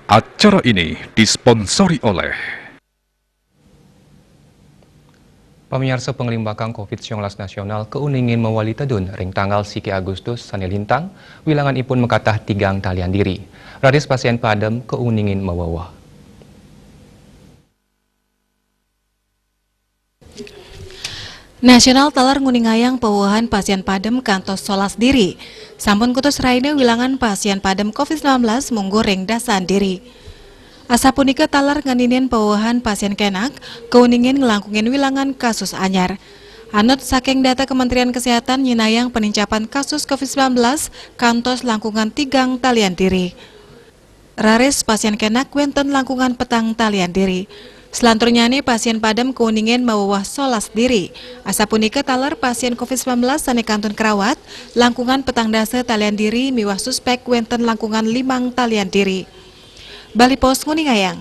Acara ini disponsori oleh Pamirsa pengelimbakan COVID-19 nasional keuningin mewali tedun ring tanggal siki Agustus sani lintang wilangan ipun mekatah tigang talian diri. Radis pasien padem keuningin mewawah. Nasional talar nguningayang pewuhan pasien padem kantos solas diri. Sampun kutus raine wilangan pasien padem COVID-19 munggu ring dasan diri. Asa punika talar nganinin pewuhan pasien kenak, keuningin ngelangkungin wilangan kasus anyar. Anut saking data Kementerian Kesehatan nyinayang penincapan kasus COVID-19 kantos langkungan tigang talian diri. Raris pasien kenak wenten langkungan petang talian diri. Selanturnya nih pasien padem keuningin mawawah solas diri. Asa punika talar pasien COVID-19 sani kantun kerawat, langkungan petang dase talian diri miwah suspek wenten langkungan limang talian diri. Bali Pos nguningayang.